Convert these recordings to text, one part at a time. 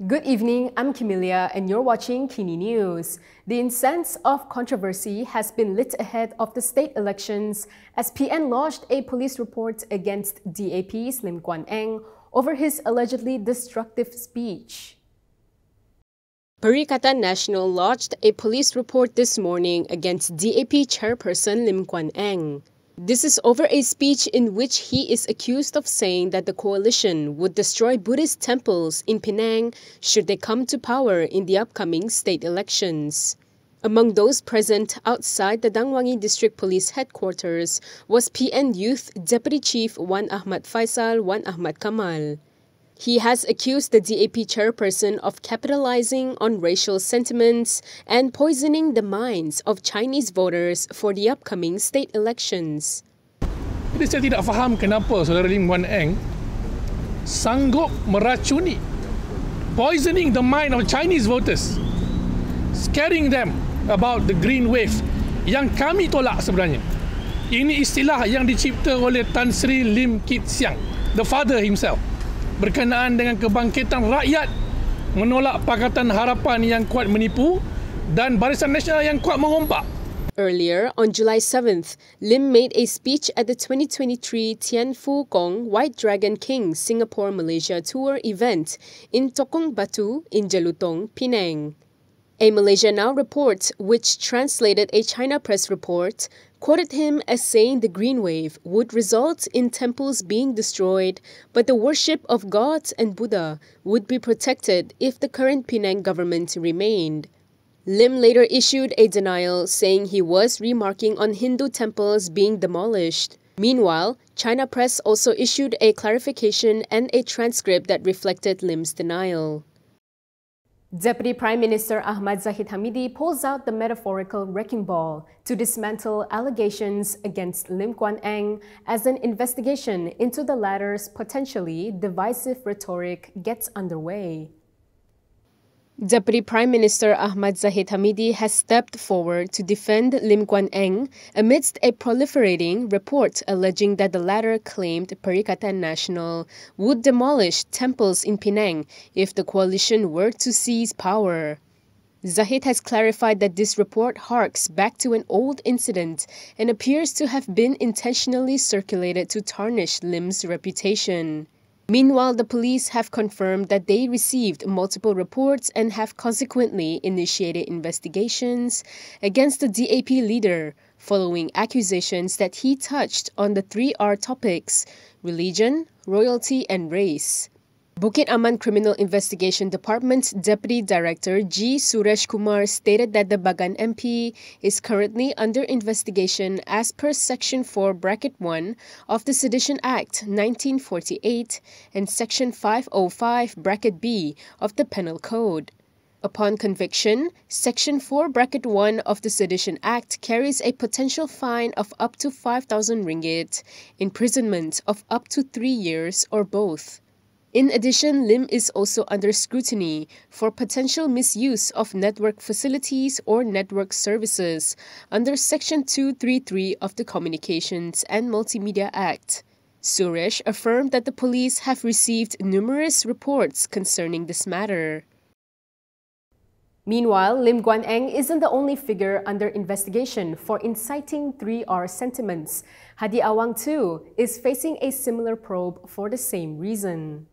Good evening, I'm Camelia and you're watching KiniNews. The incense of controversy has been lit ahead of the state elections as PN lodged a police report against DAP's Lim Guan Eng over his allegedly destructive speech. Perikatan Nasional lodged a police report this morning against DAP chairperson Lim Guan Eng. This is over a speech in which he is accused of saying that the coalition would destroy Buddhist temples in Penang should they come to power in the upcoming state elections. Among those present outside the Dang Wangi District Police Headquarters was PN Youth Deputy Chief Wan Ahmad Fayhsal Wan Ahmad Kamal. He has accused the DAP chairperson of capitalizing on racial sentiments and poisoning the minds of Chinese voters for the upcoming state elections. Jadi saya tidak faham kenapa saudara Lim Guan Eng sanggup meracuni, poisoning the mind of Chinese voters, scaring them about the green wave yang kami tolak sebenarnya. Ini istilah yang dicipta oleh Tan Sri Lim Kit Siang, the father himself, berkenaan dengan kebangkitan rakyat menolak Pakatan Harapan yang kuat menipu dan Barisan Nasional yang kuat mengompak. Earlier, on July 7th, Lim made a speech at the 2023 Tian Phu Kong White Dragon King Singapore Malaysia Tour event in Tokong Batu in Jelutong, Penang. A MalaysiaNow report, which translated a China press report, quoted him as saying the green wave would result in temples being destroyed, but the worship of gods and Buddha would be protected if the current Penang government remained. Lim later issued a denial saying he was remarking on Hindu temples being demolished. Meanwhile, China press also issued a clarification and a transcript that reflected Lim's denial. Deputy Prime Minister Ahmad pulls out the metaphorical wrecking ball to dismantle allegations against Lim Guan Eng as an investigation into the latter's potentially divisive rhetoric gets underway. Deputy Prime Minister Ahmad has stepped forward to defend Lim Guan Eng amidst a proliferating report alleging that the latter claimed Perikatan Nasional would demolish temples in Penang if the coalition were to seize power. Zahid has clarified that this report harks back to an old incident and appears to have been intentionally circulated to tarnish Lim's reputation. Meanwhile, the police have confirmed that they received multiple reports and have consequently initiated investigations against the DAP leader following accusations that he touched on the 3R topics: religion, royalty, and race. Bukit Aman Criminal Investigation Department Deputy Director G. Suresh Kumar stated that the Bagan MP is currently under investigation as per Section 4 Bracket 1 of the Sedition Act 1948 and Section 505 Bracket B of the Penal Code. Upon conviction, Section 4 Bracket 1 of the Sedition Act carries a potential fine of up to 5,000 ringgit, imprisonment of up to 3 years or both. In addition, Lim is also under scrutiny for potential misuse of network facilities or network services under Section 233 of the Communications and Multimedia Act. Suresh affirmed that the police have received numerous reports concerning this matter. Meanwhile, Lim Guan Eng isn't the only figure under investigation for inciting 3R sentiments. Hadi Awang too is facing a similar probe for the same reason.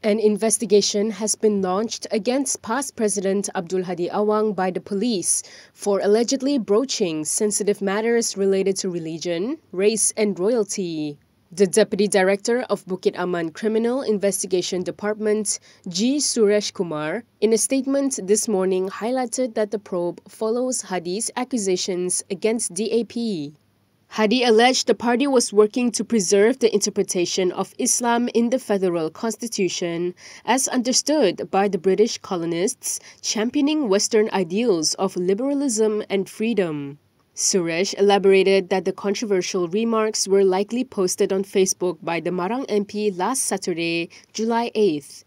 An investigation has been launched against past President Abdul Hadi Awang by the police for allegedly broaching sensitive matters related to religion, race, and royalty. The Deputy Director of Bukit Aman Criminal Investigation Department, G. Suresh Kumar, in a statement this morning highlighted that the probe follows Hadi's accusations against DAP. Hadi alleged the party was working to preserve the interpretation of Islam in the federal constitution as understood by the British colonists, championing Western ideals of liberalism and freedom. Suresh elaborated that the controversial remarks were likely posted on Facebook by the Marang MP last Saturday, July 8th.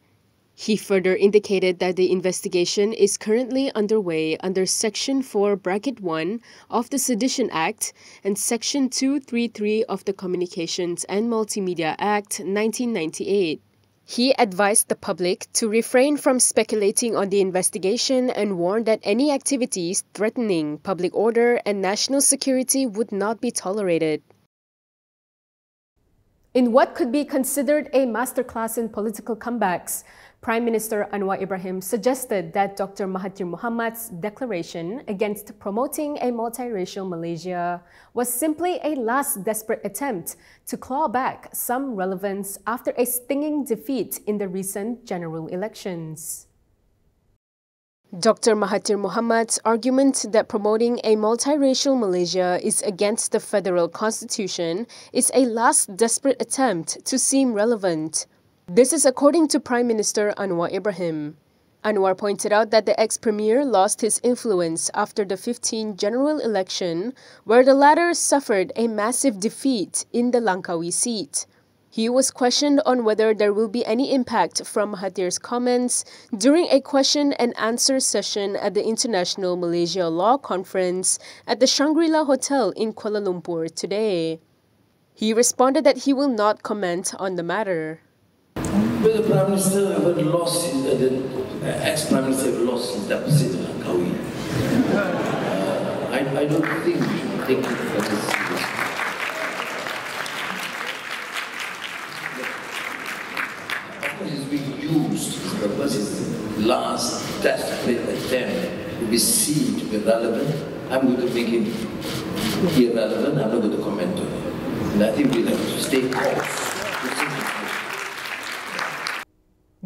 He further indicated that the investigation is currently underway under Section 4 Bracket 1 of the Sedition Act and Section 233 of the Communications and Multimedia Act 1998. He advised the public to refrain from speculating on the investigation and warned that any activities threatening public order and national security would not be tolerated. In what could be considered a masterclass in political comebacks, Prime Minister Anwar Ibrahim suggested that Dr. Mahathir Mohamud's declaration against promoting a multiracial Malaysia was simply a last desperate attempt to claw back some relevance after a stinging defeat in the recent general elections. Dr. Mahathir Mohamud's argument that promoting a multiracial Malaysia is against the federal constitution is a last desperate attempt to seem relevant. This is according to Prime Minister Anwar Ibrahim. Anwar pointed out that the ex-premier lost his influence after the 2015 general election, where the latter suffered a massive defeat in the Langkawi seat. He was questioned on whether there will be any impact from Mahathir's comments during a question and answer session at the International Malaysia Law Conference at the Shangri-La Hotel in Kuala Lumpur today. He responded that he will not comment on the matter. Well, the Prime Minister lost the ex-Prime Minister lost his deposit in Langkawi. I don't think we should take it as a serious. Of course, it's being used. His purpose is last desperate attempt to be seen to be relevant. I'm going to make it irrelevant. I'm not going to comment on it. And I think we'll have to stay off.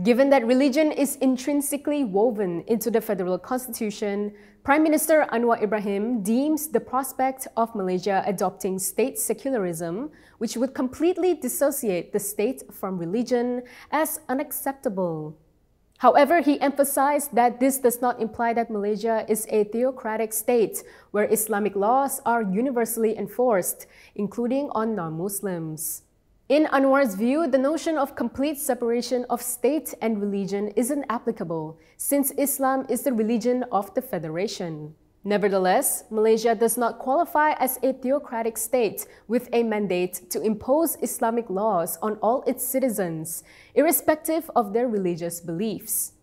Given that religion is intrinsically woven into the federal constitution, Prime Minister Anwar Ibrahim deems the prospect of Malaysia adopting state secularism, which would completely dissociate the state from religion, as unacceptable. However, he emphasized that this does not imply that Malaysia is a theocratic state where Islamic laws are universally enforced, including on non-Muslims. In Anwar's view, the notion of complete separation of state and religion isn't applicable, since Islam is the religion of the Federation. Nevertheless, Malaysia does not qualify as a theocratic state with a mandate to impose Islamic laws on all its citizens, irrespective of their religious beliefs.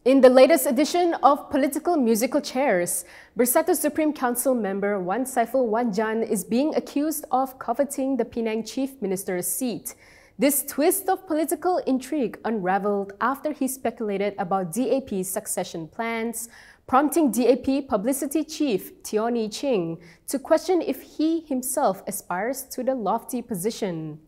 In the latest edition of Political Musical Chairs, Bersatu Supreme Council member Wan Saiful Wan Jan is being accused of coveting the Penang Chief Minister's seat. This twist of political intrigue unraveled after he speculated about DAP's succession plans, prompting DAP Publicity Chief Teo Ni Ching to question if he himself aspires to the lofty position.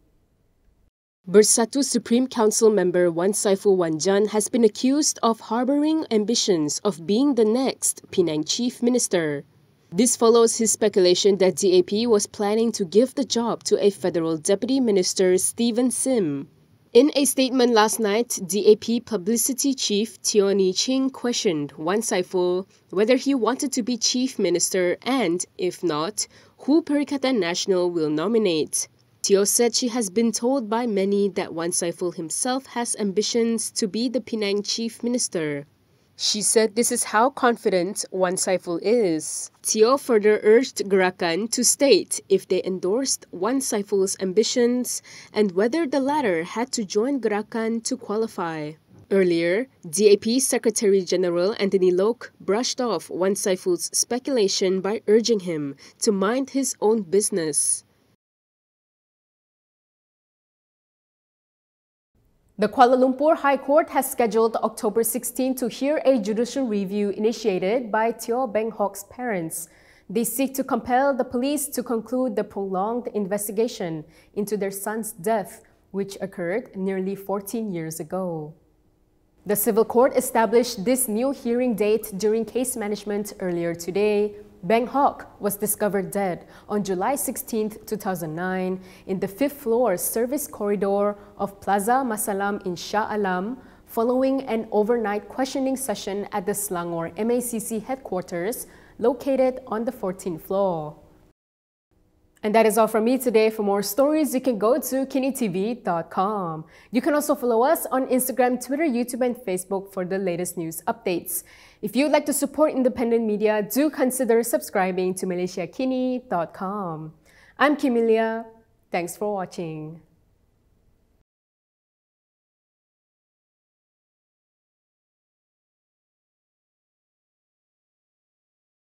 Bersatu Supreme Council member Wan Saiful Wan Jan has been accused of harboring ambitions of being the next Penang Chief Minister. This follows his speculation that DAP was planning to give the job to a Federal Deputy Minister Stephen Sim. In a statement last night, DAP Publicity Chief Teo Ni Ching questioned Wan Saiful whether he wanted to be Chief Minister and, if not, who Perikatan Nasional will nominate. Teo said she has been told by many that Wan Saiful himself has ambitions to be the Penang Chief Minister. She said this is how confident Wan Saiful is. Teo further urged Gerakan to state if they endorsed Wan Saiful's ambitions and whether the latter had to join Gerakan to qualify. Earlier, DAP Secretary General Anthony Loke brushed off Wan Saiful's speculation by urging him to mind his own business. The Kuala Lumpur High Court has scheduled October 16 to hear a judicial review initiated by Teo Beng Hok's parents. They seek to compel the police to conclude the prolonged investigation into their son's death, which occurred nearly 14 years ago. The civil court established this new hearing date during case management earlier today. Beng Hok was discovered dead on July 16, 2009 in the 5th floor service corridor of Plaza Masalam in Shah Alam following an overnight questioning session at the Selangor MACC headquarters located on the 14th floor. And that is all from me today. For more stories, you can go to Kinitv.com. You can also follow us on Instagram, Twitter, YouTube, and Facebook for the latest news updates. If you'd like to support independent media, do consider subscribing to MalaysiaKini.com. I'm Kimilia. Thanks for watching.